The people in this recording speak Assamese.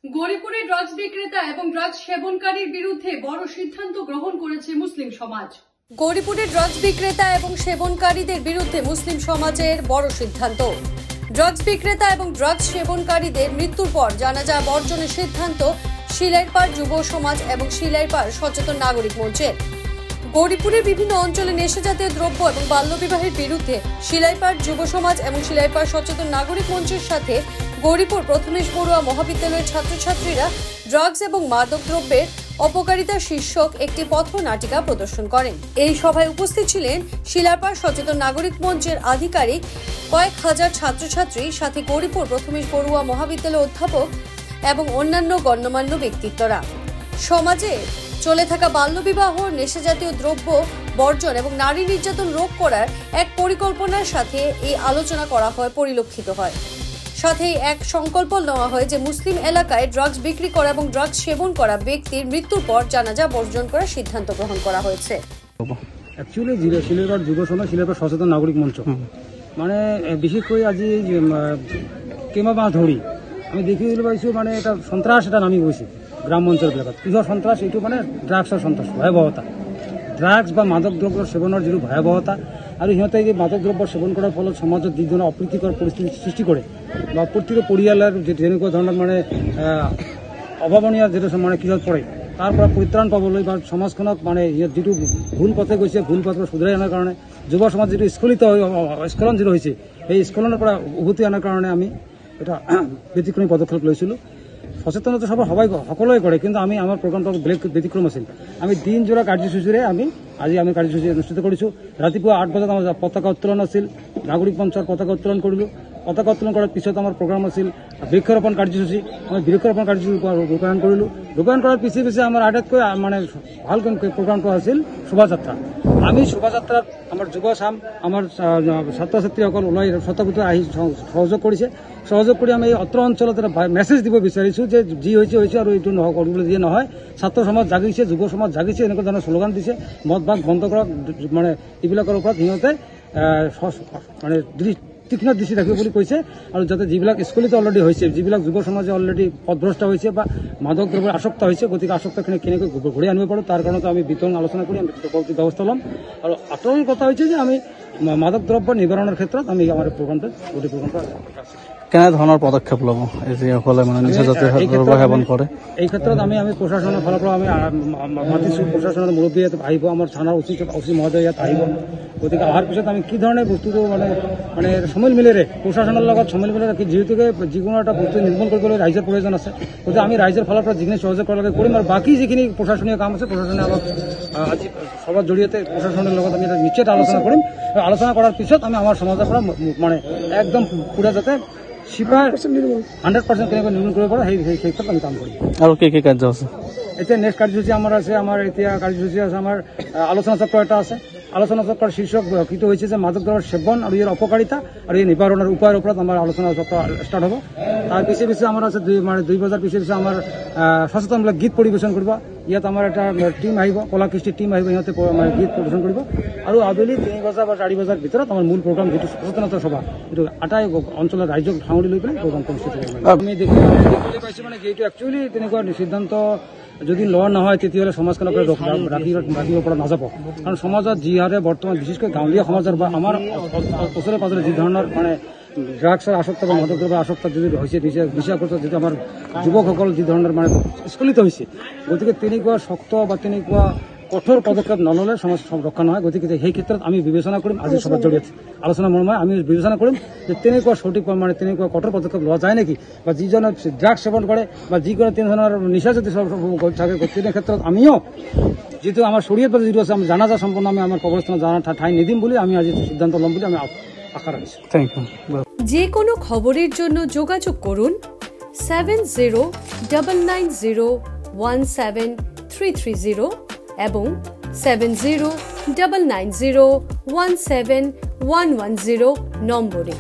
গৌরীপুরে ড্রাগস বিক্রেতা এবং ড্রাগস সেবনকারীর বিরুদ্ধে বড় সিদ্ধান্ত গ্রহণ করেছে মুসলিম সমাজ। গৌরীপুরে ড্রাগস বিক্রেতা এবং সেবনকারীদের বিরুদ্ধে মুসলিম সমাজের বড় সিদ্ধান্ত। ড্রাগস বিক্রেতা এবং ড্রাগস সেবনকারীদের মৃত্যুর পর জানাজা বর্জনের সিদ্ধান্ত শিলাইপাড় যুব সমাজ এবং শিলাইপাড় সচেতন নাগরিক মঞ্চের। গৌরীপুরের বিভিন্ন অঞ্চলে নেশাজাতীয় দ্রব্য এবং বাল্যবিবাহের বিরুদ্ধে শিলাইপাড় যুব সমাজ এবং শিলাইপাড় সচেতন নাগরিক মঞ্চের সাথে গৌরীপুর প্রথমেশ বড়ুয়া মহাবিদ্যালয়ের ছাত্রছাত্রীরা ড্রাগস এবং মাদক দ্রব্যের অপকারিতা শীর্ষক একটি পথনাটিকা প্রদর্শন করেন। এই সভায় উপস্থিত ছিলেন শিলাইপাড় সচেতন নাগরিক মঞ্চের আধিকারিক, কয়েক হাজার ছাত্রছাত্রী, সাথে গৌরীপুর প্রথমেশ বড়ুয়া মহাবিদ্যালয়ের অধ্যাপক এবং অন্যান্য গণ্যমান্য ব্যক্তিত্বরা। সমাজে চলে থাকা বাল্যবিবাহ, নেশাজাতীয় দ্রব্য বর্জন এবং নারী নির্যাতন রোধ করার এক পরিকল্পনার সাথে এই আলোচনা করা হয় পরিলক্ষিত হয়। সাথে এক সংকল্প নেওয়া হয় যে মুসলিম এলাকায় ড্রাগস বিক্রি করা এবং ড্রাগস সেবন করা ব্যক্তির মৃত্যুর পর জানাজা বর্জন করার সিদ্ধান্ত গ্রহণ করা হয়েছে। অ্যাকচুয়ালি শিলাইপাড় যুব সমাজ, শিলাইপাড় সচেতন নাগরিক মঞ্চ, মানে বিশেষ করে আজি কেমা বা ধরি আমি দেখি পাইছো, মানে এটা সন্ত্রাস, এটা নামি গৈছে গ্রাম অঞ্চল এলাকাত। কিহৰ সন্ত্ৰাস? এইটো মানে ড্ৰাগছৰ সন্ত্ৰাস, ভয়াৱহতা। ড্ৰাগছ বা মাদক দ্ৰব্যৰ সেৱনৰ যিটো ভয়াৱহতা, আৰু সিহঁতে এই মাদক দ্ৰব্য সেৱন কৰাৰ ফলত সমাজত যিধৰণৰ অপ্ৰীতিকৰ পৰিস্থিতি সৃষ্টি কৰে বা প্ৰতিটো পৰিয়ালৰ যেনেকুৱা ধৰণৰ মানে অভাৱনীয় যিটো মানে কিহত পৰে, তাৰ পৰা পৰিত্ৰাণ পাবলৈ বা সমাজখনক মানে যিটো ভুল পথে গৈছে, ভুল পথৰ শুধৰাই অনাৰ কাৰণে যুৱ সমাজ যিটো স্খলন যিটো হৈছে, সেই স্খলনৰ পৰা উভতি অনাৰ কাৰণে আমি এটা ব্যতিক্ৰমী পদক্ষেপ লৈছিলোঁ। সচেতনতা সভা সবাই সকলোৱে কৰে, কিন্তু আমি আমাৰ প্ৰগ্ৰামটো বেলেগ ব্যতিক্ৰম আছিল। আমি দিনজোৰা কাৰ্যসূচীৰে আজি আমি কাৰ্যসূচী অনুষ্ঠিত কৰিছোঁ। ৰাতিপুৱা 8 বজাত আমাৰ পতাকা উত্তোলন আছিল, নাগৰিক মঞ্চৰ পতাকা উত্তোলন কৰিলোঁ। পতাকা উত্তোলন কৰাৰ পিছত আমাৰ প্ৰগ্ৰাম আছিল বৃক্ষৰোপণ কাৰ্যসূচী। আমি বৃক্ষৰোপণ কাৰ্যসূচী ৰূপায়ণ কৰিলোঁ। ৰূপায়ণ কৰাৰ পিছে আমাৰ আটাইতকৈ মানে ভাল প্ৰগ্ৰামটো আছিল শোভাযাত্ৰা। আমি শোভাযাত্ৰাত আমাৰ যুৱ চাম, আমাৰ ছাত্ৰ ছাত্ৰীসকল ওলাই স্বতঃস্ফূৰ্তে আহি সহযোগ কৰিছে। সহযোগ কৰি আমি এই অত্ৰ অঞ্চলত এটা মেছেজ দিব বিচাৰিছোঁ যে যি হৈছে হৈছে, আৰু এইটো কৰিবলৈ দিয়ে নহয়। ছাত্ৰ সমাজ জাগিছে, যুৱ সমাজ জাগিছে, এনেকুৱা ধৰণৰ শ্লোগান দিছে। মদ ভাগ বন্ধ কৰক, মানে এইবিলাকৰ ওপৰত সিহঁতে মানে তীক্ষ্ণ দৃষ্টি ৰাখিব বুলি কৈছে। আৰু যাতে যিবিলাক স্খলিত অলৰেডি হৈছে, যিবিলাক যুৱ সমাজে অলৰেডি পথভ্ৰষ্ট হৈছে বা মাদক দ্ৰব্যৰ আসক্ত হৈছে, গতিকে আসক্তখিনি কেনেকৈ ঘূৰাই আনিব পাৰোঁ তাৰ কাৰণেতো আমি বিতৰণ আলোচনা কৰি আমি ব্যৱস্থা ল'ম। আৰু আচল কথা হৈছে যে আমি মাদক দ্ৰব্য নিবাৰণৰ ক্ষেত্ৰত আমি আমাৰ প্ৰগ্ৰামটো গোটেই প্ৰগ্ৰামটো কেনেধৰণৰ পদক্ষেপ ল'ব যিসকলে মানে নিচাজাতীয় দ্ৰব্য সেৱন কৰে? এই ক্ষেত্ৰত আমি প্ৰশাসনৰ ফালৰ পৰা আমি মাতিছোঁ। প্ৰশাসনৰ মুৰব্বী ইয়াত আহিব, আমাৰ থানাৰ অচি মহোদয় ইয়াত আহিব। গতিকে অহাৰ পিছত আমি কি ধৰণে বস্তুটো মানে সমিল মিলেৰে প্ৰশাসনৰ লগত সমিল মিলেৰে, যিহেতুকে যিকোনো এটা বস্তু নিৰ্মূল কৰিবলৈ ৰাইজৰ প্ৰয়োজন আছে, গতিকে আমি ৰাইজৰ ফালৰ পৰা যিখিনি সহযোগ কৰিব লাগে কৰিম। আৰু বাকী যিখিনি প্ৰশাসনীয় কাম আছে, প্ৰশাসনে আমাক আজি সভাৰ জৰিয়তে প্ৰশাসনৰ লগত আমি এটা নিশ্চিত আলোচনা কৰিম। আৰু আলোচনা কৰাৰ পিছত আমি আমাৰ সমাজৰ পৰা মানে একদম পুৰা যাতে 100% কেনেকৈ নিৰ্মূল কৰিব পাৰোঁ, সেই ক্ষেত্ৰত আমি কাম কৰিম। আৰু কি কাৰ্য আছে এতিয়া? নেক্সট কাৰ্যসূচী আমাৰ আছে, এতিয়া কাৰ্যসূচী আছে আমাৰ আলোচনা চক্ৰ এটা আছে। আলোচনা চক্ৰৰ শীৰ্ষক কিটো হৈছে যে মাদক দ্ৰব্যৰ সেৱন আৰু ইয়াৰ অপকাৰিতা আৰু এই নিবাৰণৰ উপায়ৰ ওপৰত আমাৰ আলোচনা চক্ৰ ষ্টাৰ্ট হ'ব। তাৰ পিছে আমাৰ আছে 2 বজাৰ পিছে আমাৰ সচেতনমূলক গীত পৰিৱেশন কৰিব। ইয়াত আমাৰ এটা টিম আহিব, কলা কৃষ্টিৰ টিম আহিব, সিহঁতে গীত পৰিৱেশন কৰিব। আৰু আবেলি 3 বজা বা 4 বজাৰ ভিতৰত আমাৰ মূল প্ৰগ্ৰাম যিটো সচেতনতা সভা, এইটো আটাই অঞ্চলৰ ৰাইজক সাঙুৰি লৈ পেলাই প্ৰগ্ৰাম অনুষ্ঠিত কৰিব। আমি দেখিবলৈ পাইছোঁ মানে এইটো একচুৱেলি তেনেকুৱা সিদ্ধান্ত যদি লোৱা নহয়, তেতিয়াহ'লে সমাজখনক ৰাখিব পৰা নাযাব। কাৰণ সমাজত যি হাৰে বৰ্তমান বিশেষকৈ গাঁৱলীয়া সমাজৰ বা আমাৰ ওচৰে পাজৰে যি ধৰণৰ মানে ড্ৰাগছৰ আসক্ত বা মাদক দ্ৰব্যৰ আসক্ত যদি হৈছে, নিচাগ্ৰস্ত যিটো আমাৰ যুৱকসকল যি ধৰণৰ মানে স্খলিত হৈছে, গতিকে তেনেকুৱা শক্ত বা তেনেকুৱা কঠোৰ পদক্ষেপ নল'লে সমাজ ৰক্ষা নহয়। গতিকে সেই ক্ষেত্ৰত আমি বিবেচনা কৰিম। আজি সভাৰ জৰিয়তে আলোচনা মৰ্মে আমি বিবেচনা কৰিম যে তেনেকুৱা সঠিক মানে তেনেকুৱা কঠোৰ পদক্ষেপ লোৱা যায় নেকি, বা যিজনে ড্ৰাগছ সেৱন কৰে বা যিকোনো তেনেধৰণৰ নিচাজাতীয় থাকে, তেনে ক্ষেত্ৰত আমিও যিটো আমাৰ শৰীয়ত যিটো আছে, আমি জানাজা সম্পন্ন আমি আমাৰ কবৰস্থানত ঠাই নিদিম বুলি আমি আজি সিদ্ধান্ত ল'ম বুলি আমি আশা রাখছি। Thank you. যে কোনো খবরের জন্য যোগাযোগ করুন 7099017330 এবং 7099017110 নম্বরে।